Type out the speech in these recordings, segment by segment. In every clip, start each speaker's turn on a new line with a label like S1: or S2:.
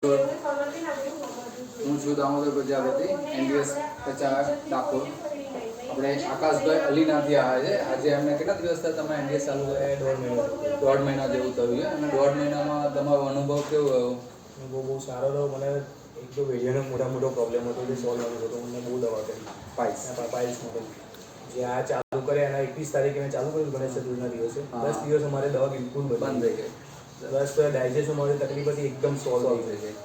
S1: હું છું દામોદર પ્રજાપતિ એનડીએસ કચાર ડાકોર. આપણે આકાશભાઈ અલીનાથી આવ્યા છે. આજે એમને કેટલા દિવસ થયા તમે એનડીએસ ચાલુ કર્યા? 1.5 મહિના જેવું થયું છે. અને 1.5 મહિનામાં તમારો અનુભવ કેવો રહ્યો?
S2: અનુભવ બહુ સારો રહ્યો. મને એક તો વેડિયાનો મોટો પ્રોબ્લેમ હતો જે સોલ્વ આવ્યો હતો. મને બહુ દવા કરી પાઇલ્સ મોડલ જે આ ચાલુ કરે એના 21 તારીખે મેં ચાલુ કર્યું ગણેશ ચતુર્થીના દિવસે. 10 દિવસ અમારે દવા બિલકુલ બંધ થઈ ગઈ. બસ ડાયજેશન મારી તકલીફ હતી એકદમ સોલ્વ થઈ ગઈ.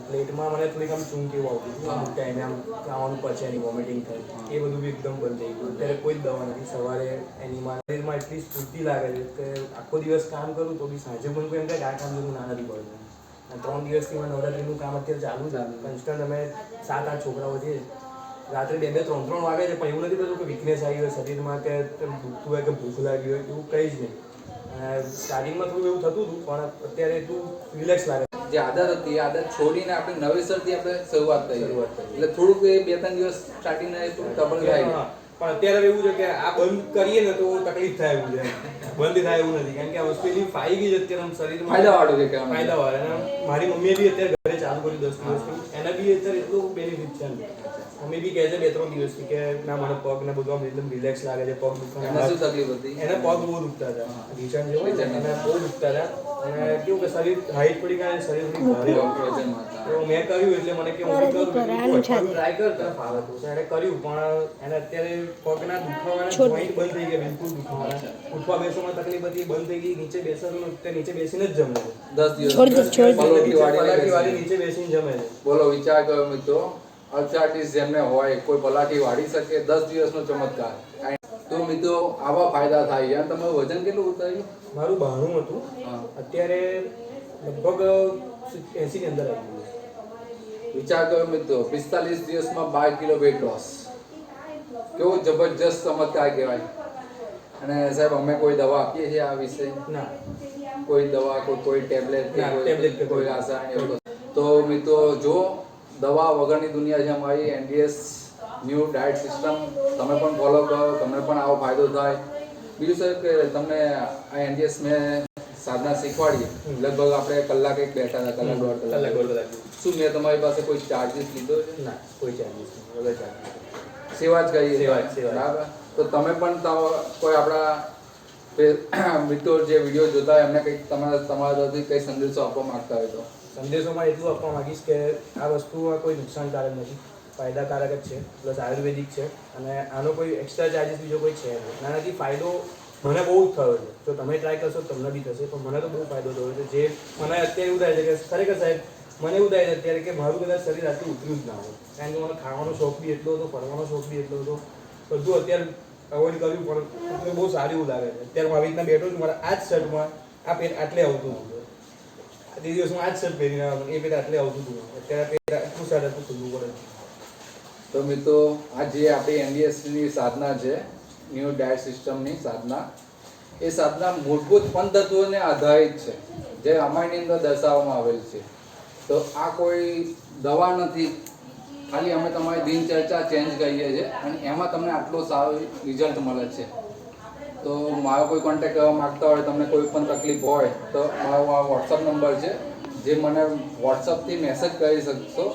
S2: પ્લેટમાં મને થોડીક આમ ચૂંક એવું આવતું હતું. અમુક ટાઈમે આમ ખાવાનું પચે નહીં, વોમિટિંગ થાય, એ બધું બી એકદમ બંધ થઈ ગયું. અત્યારે કોઈ જ દવા નથી. સવારે એની શરીરમાં એટલી સ્ફૂર્તિ લાગે છે કે આખો દિવસ કામ કરું તો બી સાંજે પણ કોઈ એમ થાય કે આ કામ જેવું ના નથી પડતું. 3 દિવસથી મને નવરાત્રીનું કામ અત્યારે ચાલુ છે. કન્સ્ટન્ટ અમે 7-8 છોકરાઓ છીએ. રાત્રે 2-3 વાગે છે, પણ એવું નથી થતું કે વીકનેસ આવી હોય શરીરમાં, કે દુખતું હોય કે ભૂખ લાગી હોય, એવું કંઈ જ નહીં. સ્ટાર્ટિંગમાં થોડું એવું થતું હતું, પણ અત્યારે એટલું રિલેક્સ લાગે.
S1: જે આદત હતી એ આદત છોડીને આપણે નવેસરથી આપણે શરૂઆત કરી. એટલે થોડુંક એ 2-3 દિવસ સ્ટાર્ટિંગને ટ્રબલ થાય.
S2: પણ અત્યારે એવું છે કે આ બંધ કરીએ ને તો તકલીફ થાય એવું છે. બંધ થાય એવું નથી, કારણ કે આ વસ્તુ એટલી ફાઈ ગઈ છે અત્યારે શરીરમાં.
S1: ફાયદાવાળું છે.
S2: ફાયદાવાળું. અને મારી મમ્મીએ બી અત્યારે ઘરે ચાલુ કર્યું 10 દિવસથી. એના બી અત્યારે એટલું બેનિફિટ છે. મમ્મી બી કહે છે 2-3 દિવસથી કે ના મને પગ ને બધું આમ એકદમ રિલેક્સ લાગે છે. પગ દુખવા
S1: શું તકલીફ હતી?
S2: એને પગ બહુ દુખતા હતા. રીચણ જેવું હોય ને એને બહુ દુખતા હતા. અને કેવું કે શરીર હાઈટ પડી ગયા, શરીર થોડી ભારે તો મેં કર્યું એટલે મને કે હું ટ્રાય કરતા ફાવે તો એને કર્યું. પણ એને અત્યારે પગના દુખાવાના જોઈન્ટ બંધ થઈ ગયા, બિલકુલ દુખાવાના. ઉઠવા બેસવામાં તકલીફ હતી, બંધ થઈ ગઈ. નીચે બેસવાનું તે નીચે બેસીને જ જમે છે.
S1: 10 દિવસ
S2: પલાઠી વાળી નીચે બેસીને જમે છે.
S1: બોલો, વિચાર કરો મિત્રો, આર્થરાઇટિસ જેમને હોય કોઈ પલાઠી વાળી શકે. 10 દિવસનો ચમત્કાર. તો મિત્રો આવા ફાયદા થાય. અને તમારું વજન કેટલું ઉતાર્યું?
S2: મારું 92 હતું, અત્યારે લગભગ 80 ની અંદર આવી ગયું.
S1: વિચાર કરો મિત્રો, 45 દિવસમાં 12 કિલો વેટ લોસ. કેવો જબરજસ્ત ચમત્કાર કહેવાય. અને સાહેબ, અમે કોઈ દવા આપીએ છીએ આ વિશે?
S2: ના,
S1: કોઈ દવા, કોઈ ટેબ્લેટ કે કોઈ રાસાયણિક? તો મિત્રો જો દવા વગરની દુનિયા છે અમારી એનડીએસ ન્યૂ ડાયટ સિસ્ટમ. તમે પણ ફોલો કરો, તમને પણ આવો ફાયદો થાય. બીજું સાહેબ કે તમને આ એનડીએસ મેં સાધના શીખવાડી. લગભગ આપણે કલાક એક બેઠા હતા, કલાક દોઢ કલાક. શું મેં તમારી પાસે કોઈ ચાર્જીસ લીધો છે?
S2: ના, કોઈ ચાર્જીસ નહીં, વગર ચાર્જીસ.
S1: સેવા જ કરીએ.
S2: સેવા.
S1: બરાબર. તો તમે પણ કોઈ આપણા મિત્રો જે વિડીયો જોતા હોય એમને કંઈક તમારા તરફથી કંઈ સંદેશો આપવા માંગતા હોય તો?
S2: સંદેશોમાં એટલું આપવા માંગીશ કે આ વસ્તુમાં કોઈ નુકસાનકારક નથી, ફાયદાકારક જ છે, પ્લસ આયુર્વેદિક છે. અને આનો કોઈ એક્સ્ટ્રા ચાર્જીસ બીજો કોઈ છે નહીં. આનાથી ફાયદો મને બહુ જ થયો છે. જો તમે ટ્રાય કરશો તમને બી થશે, પણ મને તો બહુ ફાયદો થયો છે. જે મને અત્યારે એવું થાય છે કે ખરેખર સાહેબ મને એવું થાય છે અત્યારે કે મારું કદાચ શરીર આટલું ઉતર્યું જ ના હોય. કારણ કે મને ખાવાનો શોખ બી એટલો હતો, ફરવાનો શોખ બી એટલો હતો. બધું અત્યારે અવોઇડ કર્યું, પણ બહુ સારું એવું લાગે છે. અત્યારે હું આવી રીતના બેઠો છું, મારા આ જ શર્ટમાં આ પેટ આટલે આવતું હતું. આ દિવસમાં આ જ શર્ટ પહેરીને આવતું, એ પેટ આટલે આવતું હતું. અત્યારે આટલું શર્ટ આટલું ખુલ્લું પડે.
S1: તો મિત્રો, આ જે આપણી એનડીએસની સાધના છે, ન્યૂ ડાયટ સિસ્ટમની સાધના, એ સાધના મૂળભૂત પંચતત્વોને આધારિત છે, જે રામાયણની અંદર દર્શાવવામાં આવેલ છે. તો આ કોઈ દવા નથી, ખાલી અમે તમારી દિનચર્યા ચેન્જ કરીએ છીએ અને એમાં તમને આટલો સારો રિઝલ્ટ મળે છે. તો મારો કોઈ કોન્ટેક્ટ કરવા માગતા હોય, તમને કોઈ પણ તકલીફ હોય તો મારો આ વોટ્સઅપ નંબર છે, જે મને વોટ્સઅપથી મેસેજ કરી શકશો.